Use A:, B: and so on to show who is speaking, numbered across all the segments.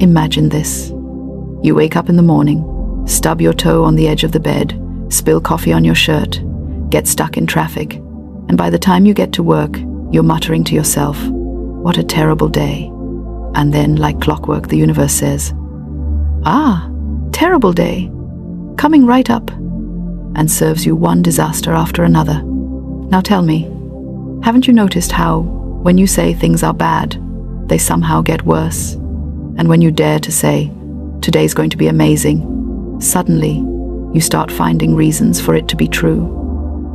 A: Imagine this. You wake up in the morning, stub your toe on the edge of the bed, spill coffee on your shirt, get stuck in traffic, and by the time you get to work, you're muttering to yourself, "What a terrible day." And then, like clockwork, the universe says, "Ah, terrible day, coming right up," and serves you one disaster after another. Now tell me, haven't you noticed how, when you say things are bad, they somehow get worse? And when you dare to say, "Today's going to be amazing," suddenly you start finding reasons for it to be true.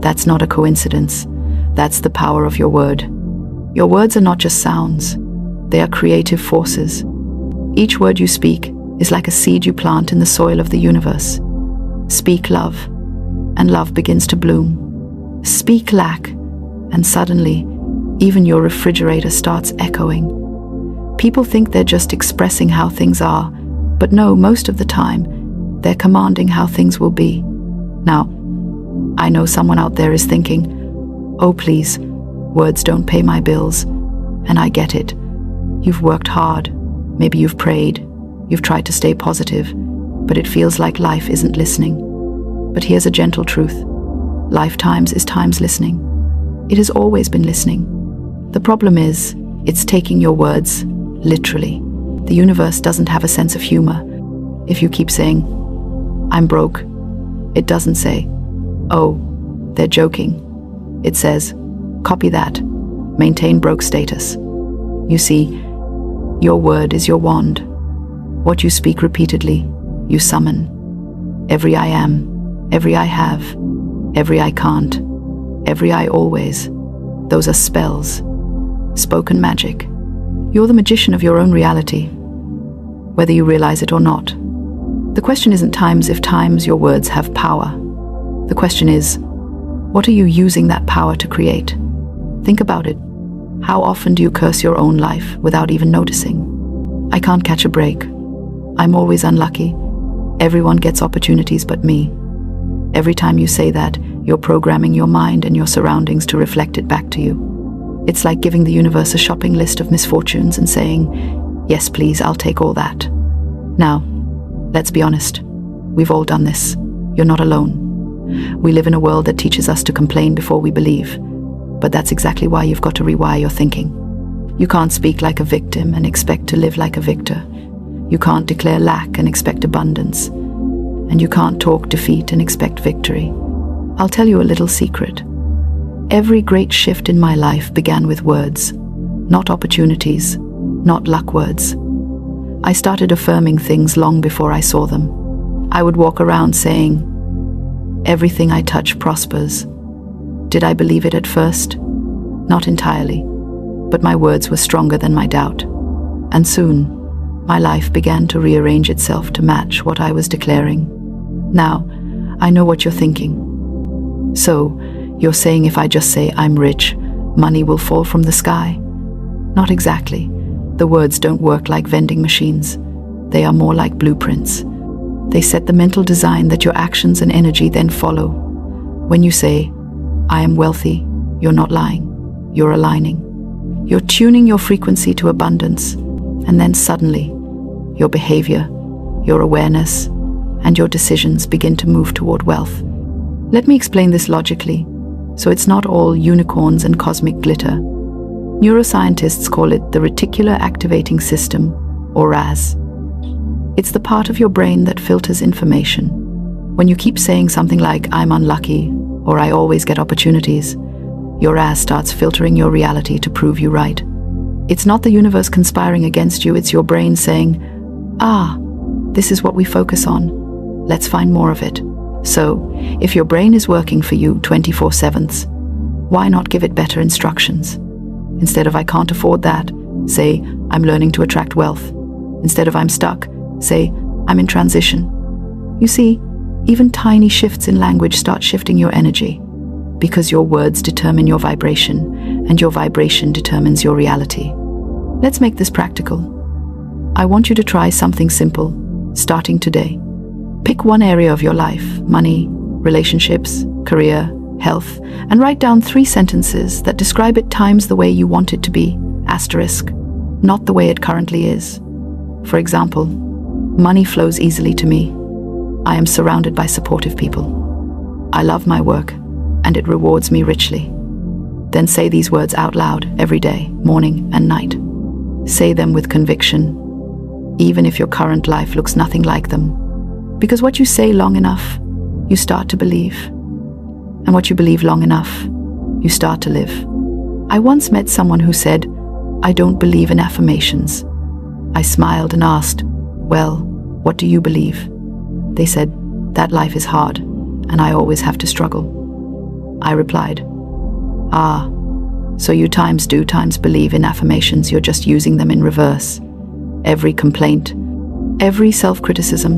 A: That's not a coincidence. That's the power of your word. Your words are not just sounds. They are creative forces. Each word you speak is like a seed you plant in the soil of the universe. Speak love, and love begins to bloom. Speak lack, and suddenly, even your refrigerator starts echoing. People think they're just expressing how things are, but no, most of the time, they're commanding how things will be. Now, I know someone out there is thinking, "Oh please, words don't pay my bills," and I get it. You've worked hard, maybe you've prayed, you've tried to stay positive, but it feels like life isn't listening. But here's a gentle truth. Lifetimes is times listening. It has always been listening. The problem is, it's taking your words literally. The universe doesn't have a sense of humor. If you keep saying, "I'm broke," it doesn't say, "Oh, they're joking." It says, "Copy that. Maintain broke status." You see, your word is your wand. What you speak repeatedly, you summon. Every "I am," every "I have," every "I can't," every "I always." Those are spells. Spoken magic. You're the magician of your own reality, whether you realize it or not. The question isn't times if times your words have power. The question is, what are you using that power to create? Think about it. How often do you curse your own life without even noticing? "I can't catch a break. I'm always unlucky. Everyone gets opportunities but me." Every time you say that, you're programming your mind and your surroundings to reflect it back to you. It's like giving the universe a shopping list of misfortunes and saying, "Yes, please, I'll take all that." Now, let's be honest. We've all done this. You're not alone. We live in a world that teaches us to complain before we believe. But that's exactly why you've got to rewire your thinking. You can't speak like a victim and expect to live like a victor. You can't declare lack and expect abundance. And you can't talk defeat and expect victory. I'll tell you a little secret. Every great shift in my life began with words, not opportunities, not luck words. I started affirming things long before I saw them. I would walk around saying, "Everything I touch prospers." Did I believe it at first? Not entirely, but my words were stronger than my doubt. And soon, my life began to rearrange itself to match what I was declaring. Now, I know what you're thinking. So, you're saying if I just say I'm rich, money will fall from the sky? Not exactly. The words don't work like vending machines. They are more like blueprints. They set the mental design that your actions and energy then follow. When you say, "I am wealthy," you're not lying. You're aligning. You're tuning your frequency to abundance, and then suddenly, your behavior, your awareness, and your decisions begin to move toward wealth. Let me explain this logically, so it's not all unicorns and cosmic glitter. Neuroscientists call it the reticular activating system, or RAS. It's the part of your brain that filters information. When you keep saying something like, "I'm unlucky," or "I always get opportunities," your RAS starts filtering your reality to prove you right. It's not the universe conspiring against you, it's your brain saying, "Ah, this is what we focus on. Let's find more of it." So, if your brain is working for you 24/7, why not give it better instructions? Instead of "I can't afford that," say, "I'm learning to attract wealth." Instead of "I'm stuck," say, "I'm in transition." You see, even tiny shifts in language start shifting your energy, because your words determine your vibration, and your vibration determines your reality. Let's make this practical. I want you to try something simple, starting today. Pick one area of your life, money, relationships, career, health, and write down 3 sentences that describe it times the way you want it to be, asterisk, not the way it currently is. For example, money flows easily to me. I am surrounded by supportive people. I love my work, and it rewards me richly. Then say these words out loud every day, morning and night. Say them with conviction, even if your current life looks nothing like them. Because what you say long enough, you start to believe. And what you believe long enough, you start to live. I once met someone who said, "I don't believe in affirmations." I smiled and asked, "Well, what do you believe?" They said, "That life is hard, and I always have to struggle." I replied, "Ah, so you times believe in affirmations, you're just using them in reverse. Every complaint, every self-criticism,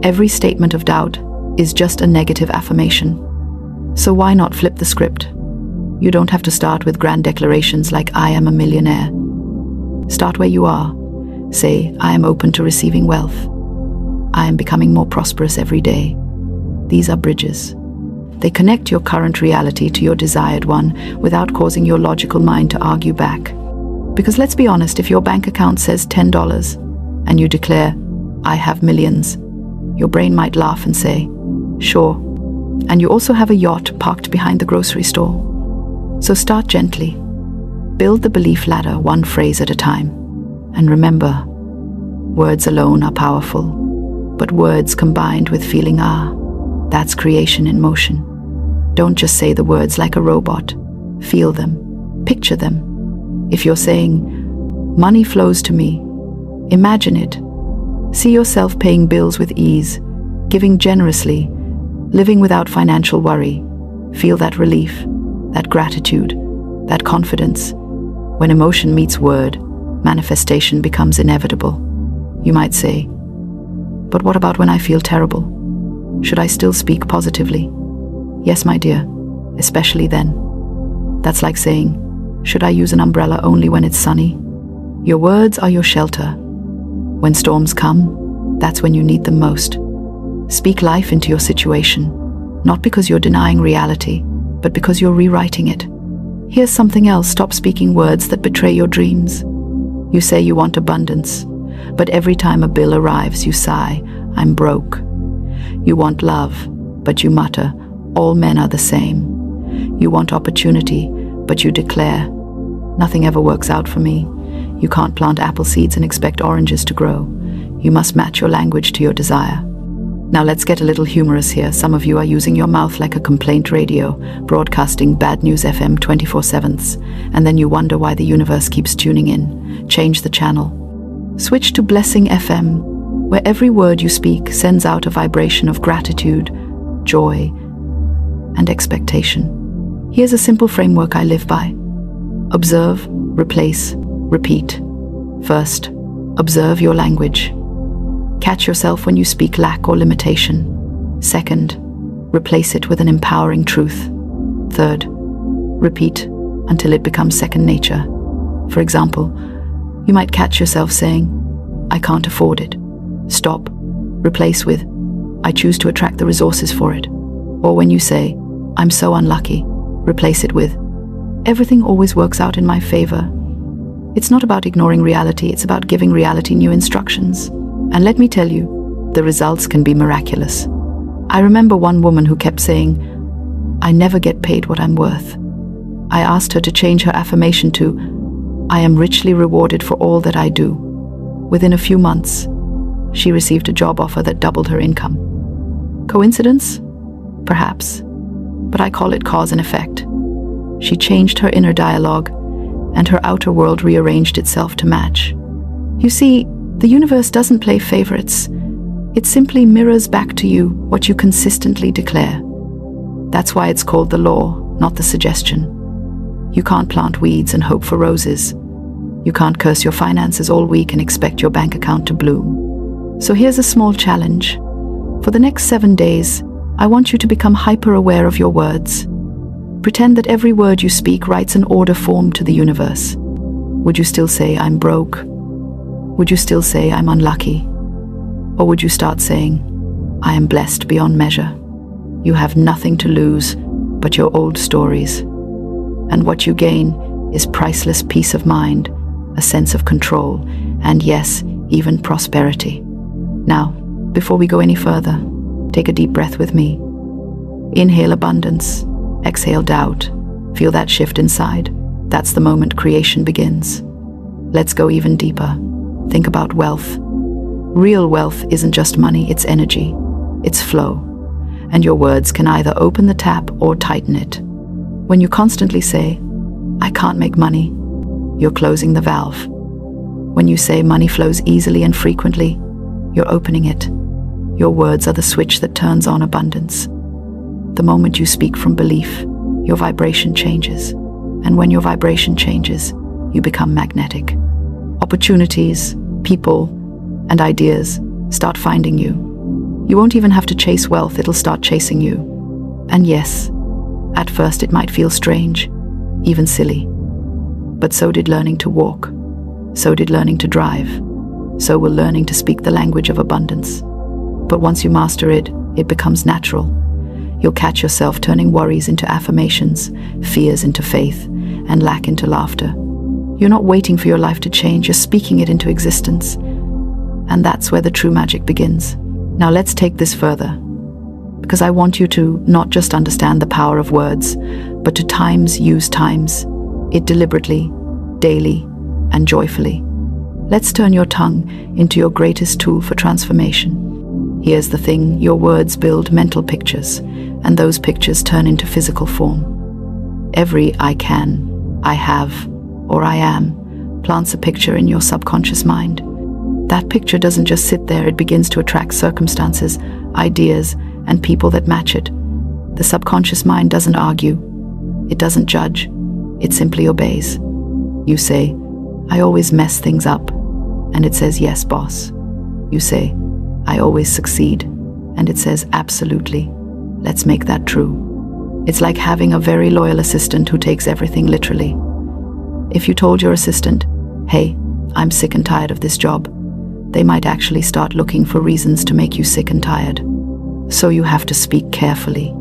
A: every statement of doubt is just a negative affirmation. So why not flip the script? You don't have to start with grand declarations like 'I am a millionaire.' Start where you are. Say, 'I am open to receiving wealth. I am becoming more prosperous every day.' These are bridges. They connect your current reality to your desired one without causing your logical mind to argue back. Because let's be honest, if your bank account says $10 and you declare, 'I have millions,' your brain might laugh and say, 'Sure. And you also have a yacht parked behind the grocery store.' So start gently. Build the belief ladder one phrase at a time. And remember, words alone are powerful, but words combined with feeling that's creation in motion. Don't just say the words like a robot. Feel them. Picture them. If you're saying, 'Money flows to me,' imagine it. See yourself paying bills with ease, giving generously, living without financial worry. Feel that relief, that gratitude, that confidence. When emotion meets word, manifestation becomes inevitable. You might say, "But what about when I feel terrible? Should I still speak positively?" Yes, my dear, especially then. That's like saying, "Should I use an umbrella only when it's sunny?" Your words are your shelter. When storms come, that's when you need them most. Speak life into your situation, not because you're denying reality, but because you're rewriting it. Here's something else: stop speaking words that betray your dreams. You say you want abundance, but every time a bill arrives, you sigh, "I'm broke." You want love, but you mutter, "All men are the same." You want opportunity, but you declare, "Nothing ever works out for me." You can't plant apple seeds and expect oranges to grow. You must match your language to your desire. Now let's get a little humorous here. Some of you are using your mouth like a complaint radio, broadcasting bad news FM 24/7, and then you wonder why the universe keeps tuning in. Change the channel. Switch to Blessing FM, where every word you speak sends out a vibration of gratitude, joy, and expectation. Here's a simple framework I live by. Observe, replace, repeat. First, observe your language. Catch yourself when you speak lack or limitation. Second, replace it with an empowering truth. Third, repeat until it becomes second nature. For example, you might catch yourself saying, "I can't afford it." Stop. Replace with, "I choose to attract the resources for it." Or when you say, "I'm so unlucky," replace it with, "Everything always works out in my favor." It's not about ignoring reality, it's about giving reality new instructions. And let me tell you, the results can be miraculous. I remember one woman who kept saying, "I never get paid what I'm worth." I asked her to change her affirmation to, "I am richly rewarded for all that I do." Within a few months, she received a job offer that doubled her income. Coincidence? Perhaps. But I call it cause and effect. She changed her inner dialogue, and her outer world rearranged itself to match. You see, the universe doesn't play favorites. It simply mirrors back to you what you consistently declare. That's why it's called the law, not the suggestion. You can't plant weeds and hope for roses. You can't curse your finances all week and expect your bank account to bloom. So here's a small challenge. For the next 7 days, I want you to become hyper-aware of your words. Pretend that every word you speak writes an order form to the universe. Would you still say, "I'm broke"? Would you still say, "I'm unlucky"? Or would you start saying, "I am blessed beyond measure"? You have nothing to lose but your old stories. And what you gain is priceless peace of mind, a sense of control, and yes, even prosperity. Now, before we go any further, take a deep breath with me. Inhale abundance, exhale doubt. Feel that shift inside. That's the moment creation begins. Let's go even deeper. Think about wealth. Real wealth isn't just money, it's energy. It's flow. And your words can either open the tap or tighten it. When you constantly say, "I can't make money," you're closing the valve. When you say money flows easily and frequently, you're opening it. Your words are the switch that turns on abundance. The moment you speak from belief, your vibration changes. And when your vibration changes, you become magnetic. Opportunities, people, and ideas start finding you. You won't even have to chase wealth, it'll start chasing you. And yes, at first it might feel strange, even silly. But so did learning to walk. So did learning to drive. So will learning to speak the language of abundance. But once you master it, it becomes natural. You'll catch yourself turning worries into affirmations, fears into faith, and lack into laughter. You're not waiting for your life to change, you're speaking it into existence. And that's where the true magic begins. Now let's take this further, because I want you to not just understand the power of words, but to use it deliberately, daily, and joyfully. Let's turn your tongue into your greatest tool for transformation. Here's the thing, your words build mental pictures, and those pictures turn into physical form. Every "I can," "I have," or "I am" plants a picture in your subconscious mind. That picture doesn't just sit there, it begins to attract circumstances, ideas, and people that match it. The subconscious mind doesn't argue. It doesn't judge. It simply obeys. You say, "I always mess things up," and it says, "Yes, boss." You say, "I always succeed," and it says, "Absolutely. Let's make that true." It's like having a very loyal assistant who takes everything literally. If you told your assistant, "Hey, I'm sick and tired of this job," they might actually start looking for reasons to make you sick and tired. So you have to speak carefully.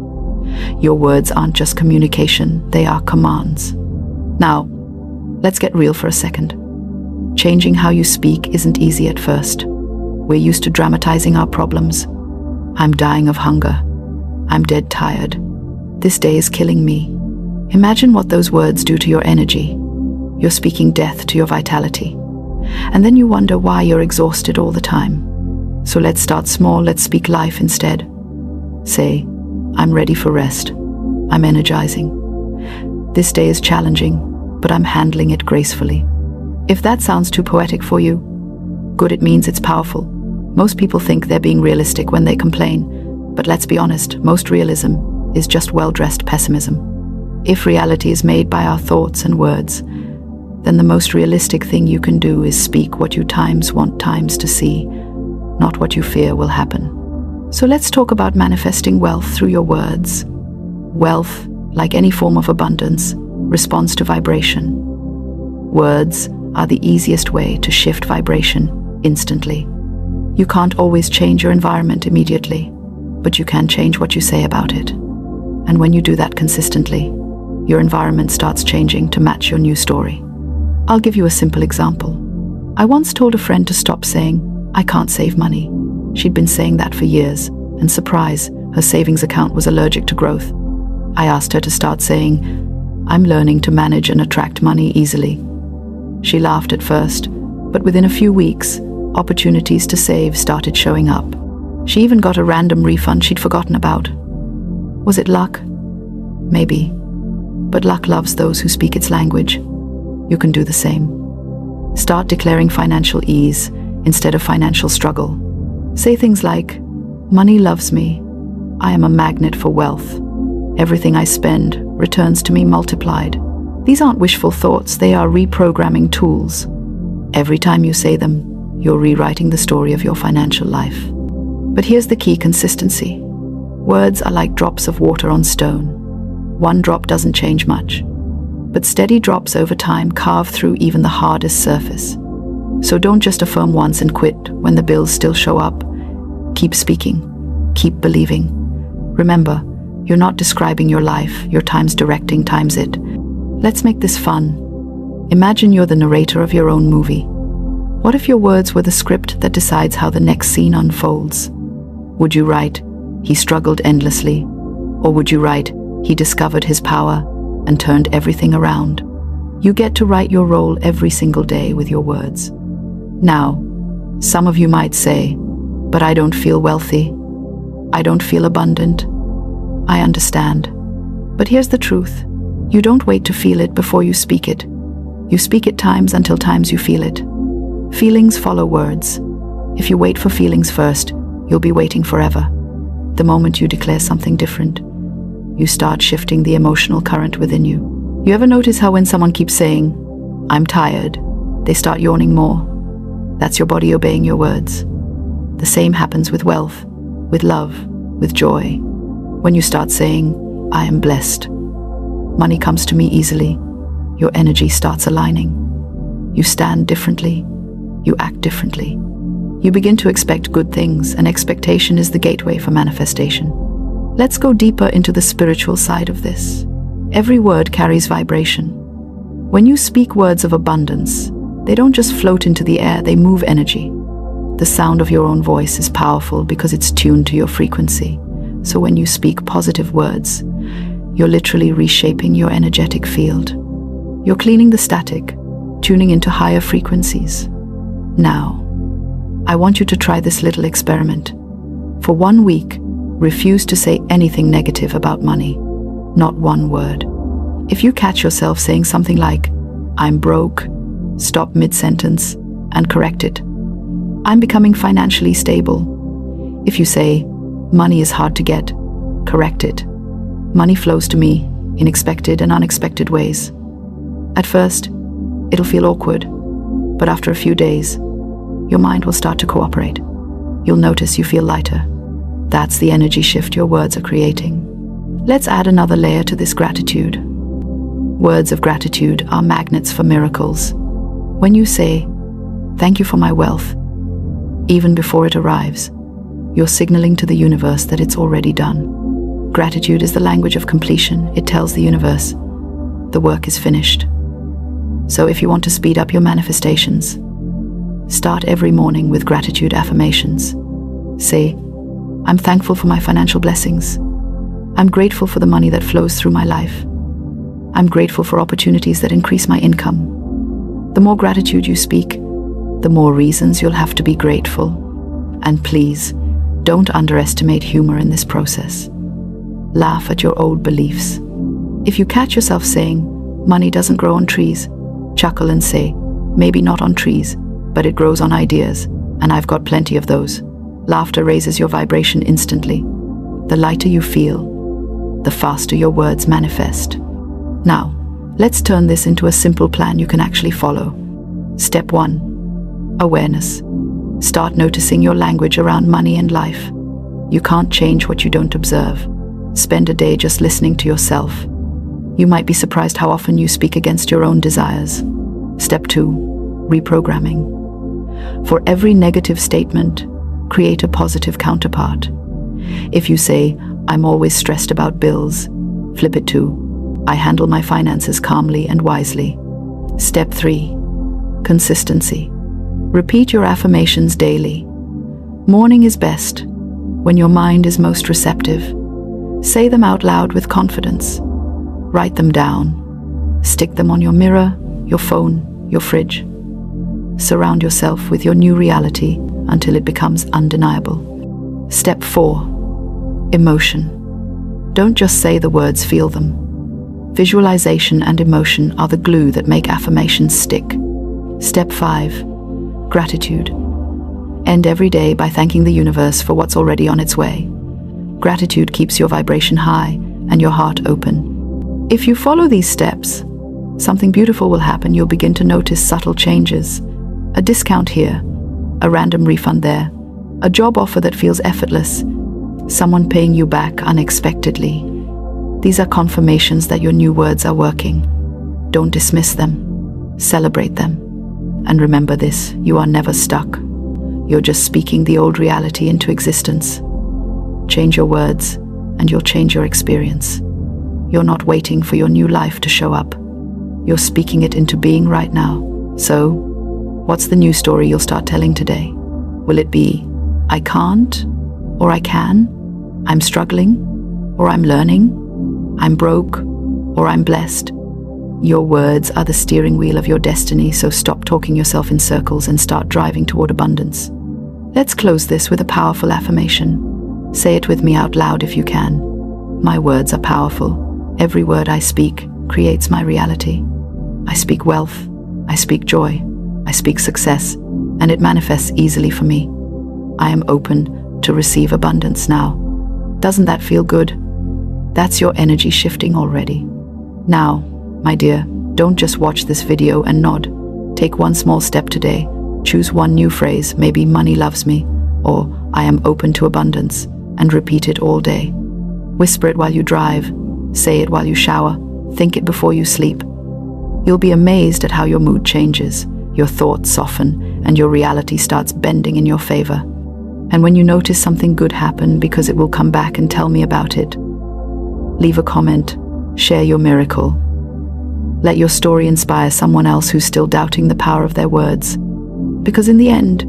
A: Your words aren't just communication, they are commands. Now, let's get real for a second. Changing how you speak isn't easy at first. We're used to dramatizing our problems. "I'm dying of hunger. I'm dead tired. This day is killing me." Imagine what those words do to your energy. You're speaking death to your vitality. And then you wonder why you're exhausted all the time. So let's start small, let's speak life instead. Say, "I'm ready for rest. I'm energizing. This day is challenging, but I'm handling it gracefully." If that sounds too poetic for you, good, it means it's powerful. Most people think they're being realistic when they complain, but let's be honest, most realism is just well-dressed pessimism. If reality is made by our thoughts and words, then the most realistic thing you can do is speak what you want to see, not what you fear will happen. So let's talk about manifesting wealth through your words. Wealth, like any form of abundance, responds to vibration. Words are the easiest way to shift vibration instantly. You can't always change your environment immediately, but you can change what you say about it. And when you do that consistently, your environment starts changing to match your new story. I'll give you a simple example. I once told a friend to stop saying, "I can't save money." She'd been saying that for years, and surprise, her savings account was allergic to growth. I asked her to start saying, "I'm learning to manage and attract money easily." She laughed at first, but within a few weeks, opportunities to save started showing up. She even got a random refund she'd forgotten about. Was it luck? Maybe. But luck loves those who speak its language. You can do the same. Start declaring financial ease instead of financial struggle. Say things like, "Money loves me. I am a magnet for wealth. Everything I spend returns to me multiplied." These aren't wishful thoughts, they are reprogramming tools. Every time you say them, you're rewriting the story of your financial life. But here's the key: consistency. Words are like drops of water on stone. One drop doesn't change much, but steady drops over time carve through even the hardest surface. So don't just affirm once and quit when the bills still show up. Keep speaking. Keep believing. Remember, you're not describing your life, you're directing it. Let's make this fun. Imagine you're the narrator of your own movie. What if your words were the script that decides how the next scene unfolds? Would you write, "He struggled endlessly," or would you write, "He discovered his power and turned everything around"? You get to write your role every single day with your words. Now, some of you might say, "But I don't feel wealthy. I don't feel abundant." I understand. But here's the truth. You don't wait to feel it before you speak it. You speak it times until times you feel it. Feelings follow words. If you wait for feelings first, you'll be waiting forever. The moment you declare something different, you start shifting the emotional current within you. You ever notice how when someone keeps saying, "I'm tired," they start yawning more? That's your body obeying your words. The same happens with wealth, with love, with joy. When you start saying, "I am blessed," money comes to me easily, your energy starts aligning. You stand differently. You act differently. You begin to expect good things, and expectation is the gateway for manifestation. Let's go deeper into the spiritual side of this. Every word carries vibration. When you speak words of abundance, they don't just float into the air, they move energy. The sound of your own voice is powerful because it's tuned to your frequency. So when you speak positive words, you're literally reshaping your energetic field. You're cleaning the static, tuning into higher frequencies. Now, I want you to try this little experiment. For 1 week, refuse to say anything negative about money. Not one word. If you catch yourself saying something like, "I'm broke," stop mid-sentence and correct it. "I'm becoming financially stable." If you say, "Money is hard to get," correct it. Money flows to me in expected and unexpected ways. At first, it'll feel awkward, but after a few days, your mind will start to cooperate. You'll notice you feel lighter. That's the energy shift your words are creating. Let's add another layer to this gratitude. Words of gratitude are magnets for miracles. When you say, "Thank you for my wealth," even before it arrives, you're signaling to the universe that it's already done. Gratitude is the language of completion. It tells the universe, the work is finished. So if you want to speed up your manifestations, start every morning with gratitude affirmations. Say, "I'm thankful for my financial blessings. I'm grateful for the money that flows through my life. I'm grateful for opportunities that increase my income." The more gratitude you speak, the more reasons you'll have to be grateful. And please, don't underestimate humor in this process. Laugh at your old beliefs. If you catch yourself saying, "Money doesn't grow on trees," chuckle and say, "Maybe not on trees, but it grows on ideas, and I've got plenty of those." Laughter raises your vibration instantly. The lighter you feel, the faster your words manifest. Now, let's turn this into a simple plan you can actually follow. Step 1. Awareness. Start noticing your language around money and life. You can't change what you don't observe. Spend a day just listening to yourself. You might be surprised how often you speak against your own desires. Step 2. Reprogramming. For every negative statement, create a positive counterpart. If you say, "I'm always stressed about bills," flip it to, "I handle my finances calmly and wisely." Step 3. Consistency. Repeat your affirmations daily. Morning is best, when your mind is most receptive. Say them out loud with confidence. Write them down. Stick them on your mirror, your phone, your fridge. Surround yourself with your new reality until it becomes undeniable. Step 4. Emotion. Don't just say the words, feel them. Visualization and emotion are the glue that make affirmations stick. Step 5. Gratitude. End every day by thanking the universe for what's already on its way. Gratitude keeps your vibration high and your heart open. If you follow these steps, something beautiful will happen. You'll begin to notice subtle changes. A discount here, a random refund there, a job offer that feels effortless, someone paying you back unexpectedly. These are confirmations that your new words are working. Don't dismiss them. Celebrate them. And remember this, you are never stuck. You're just speaking the old reality into existence. Change your words, and you'll change your experience. You're not waiting for your new life to show up. You're speaking it into being right now. So, What's the new story you'll start telling today? Will it be, I can't, or I can? I'm struggling, or I'm learning? I'm broke, or I'm blessed? Your words are the steering wheel of your destiny, so stop talking yourself in circles and start driving toward abundance. Let's close this with a powerful affirmation. Say it with me out loud if you can. My words are powerful. Every word I speak creates my reality. I speak wealth, I speak joy, I speak success, and it manifests easily for me. I am open to receive abundance now. Doesn't that feel good? That's your energy shifting already. Now, my dear, don't just watch this video and nod. Take one small step today. Choose one new phrase, maybe money loves me, or I am open to abundance, and repeat it all day. Whisper it while you drive, say it while you shower, think it before you sleep. You'll be amazed at how your mood changes, your thoughts soften, and your reality starts bending in your favor. And when you notice something good happen, because it will come back and tell me about it, leave a comment, share your miracle. Let your story inspire someone else who's still doubting the power of their words. Because in the end,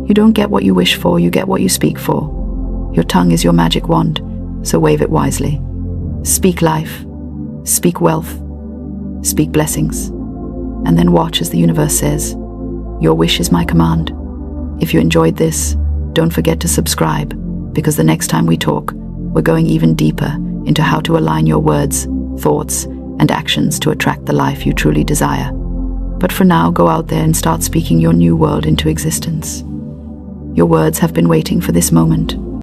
A: you don't get what you wish for, you get what you speak for. Your tongue is your magic wand, so wave it wisely. Speak life, speak wealth, speak blessings, and then watch as the universe says, your wish is my command. If you enjoyed this, don't forget to subscribe, because the next time we talk, we're going even deeper into how to align your words, thoughts, and actions to attract the life you truly desire. But for now, go out there and start speaking your new world into existence. Your words have been waiting for this moment.